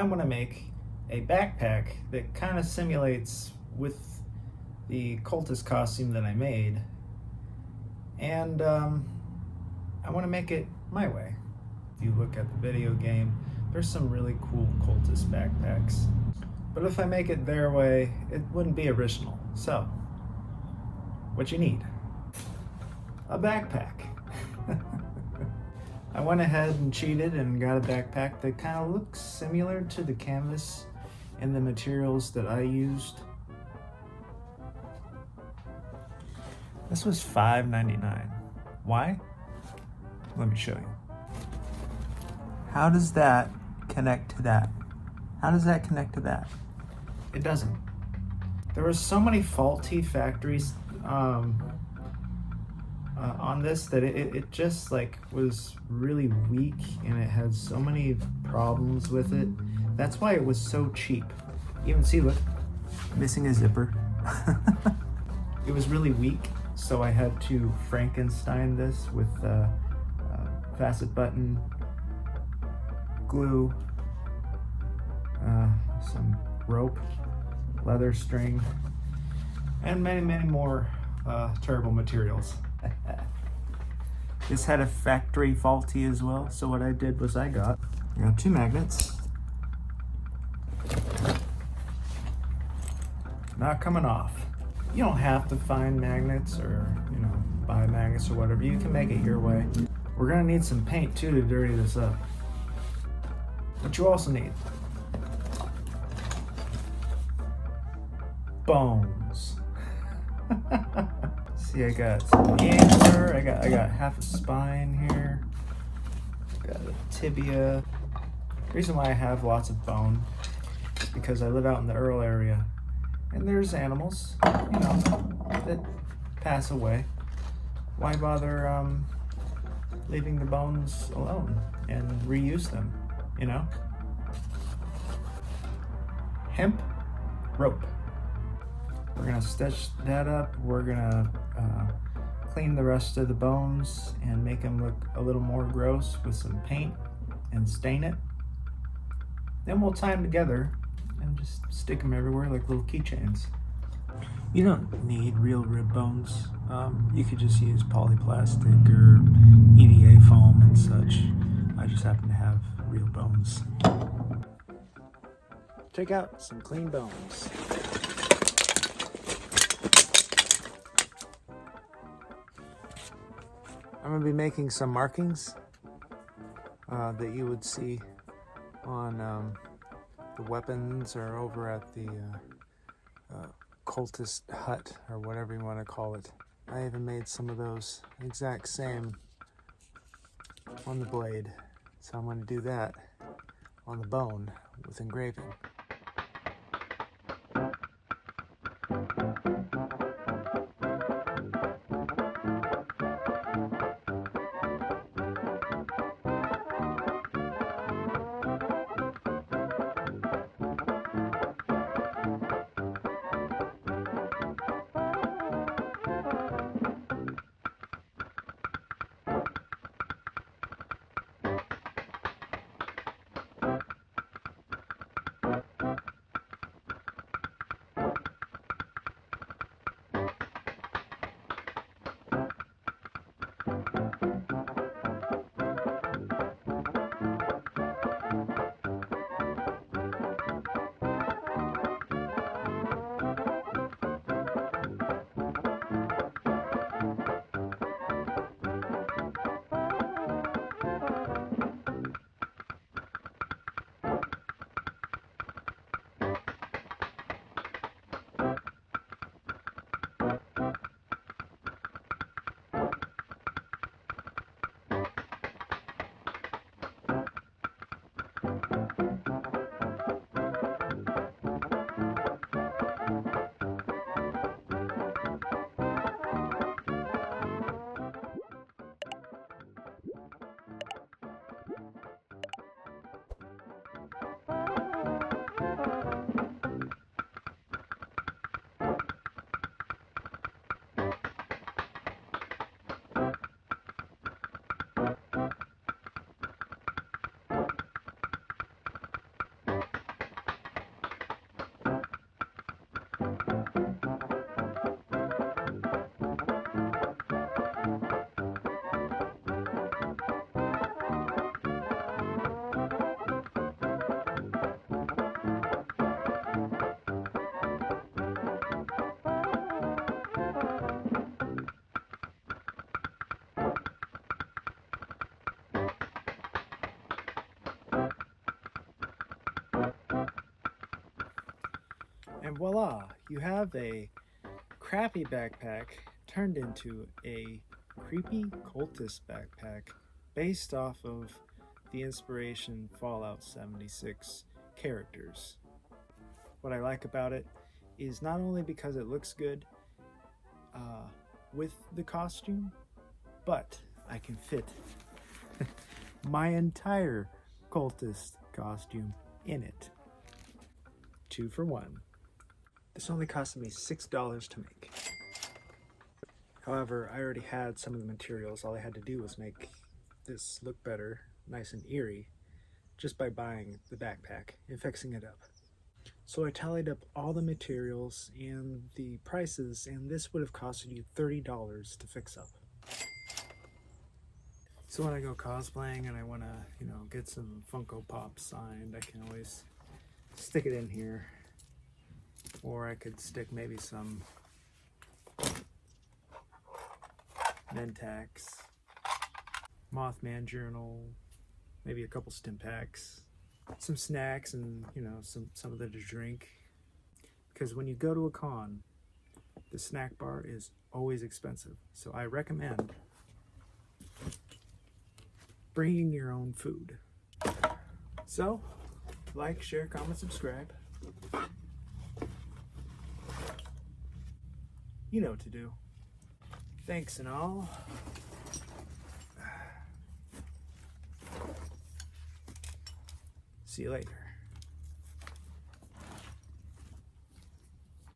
want to make a backpack that kind of simulates with the cultist costume that I made, and I want to make it my way. If you look at the video game, there's some really cool cultist backpacks. But if I make it their way, it wouldn't be original. So, what you need? A backpack. I went ahead and cheated and got a backpack that kind of looks similar to the canvas and the materials that I used. This was $5.99. Why? Let me show you. How does that connect to that? How does that connect to that? It doesn't. There were so many faulty factories on this that it just like was really weak, and it had so many problems with it. That's why it was so cheap. Even see, look, missing a zipper. It was really weak, so I had to Frankenstein this with facet button, glue, some rope, leather string, and many, many more terrible materials. This had a factory faulty as well, so what I did was I got 2 magnets. Not coming off. You don't have to find magnets or, buy magnets or whatever. You can make it your way. We're gonna need some paint too to dirty this up. What you also need: bones. See, I got some antler, I got half a spine here, got a tibia. The reason why I have lots of bone is because I live out in the rural area, and there's animals, that pass away. Why bother leaving the bones alone and reuse them, Hemp rope. We're gonna stitch that up. We're gonna clean the rest of the bones and make them look a little more gross with some paint and stain it. Then we'll tie them together and just stick them everywhere like little keychains. You don't need real rib bones. You could just use polyplastic or EVA foam and such. I just happen to have real bones. Check out some clean bones. I'm going to be making some markings that you would see on the weapons or over at the cultist hut or whatever you want to call it. I even made some of those exact same on the blade. So I'm going to do that on the bone with engraving. And voila, you have a crappy backpack turned into a creepy cultist backpack based off of the inspiration Fallout 76 characters. What I like about it is not only because it looks good with the costume, but I can fit my entire cultist costume in it. 2 for 1. This only costed me $6 to make. However, I already had some of the materials. All I had to do was make this look better, nice and eerie, just by buying the backpack and fixing it up. So I tallied up all the materials and the prices, and this would have costed you $30 to fix up. So when I go cosplaying and I want to, get some Funko Pop signed, I can always stick it in here. Or I could stick maybe some Mentax, Mothman journal, maybe a couple stim packs, some snacks, and something to drink. Because when you go to a con, the snack bar is always expensive. So I recommend bringing your own food. So, like, share, comment, subscribe. You know what to do. Thanks and all. See you later.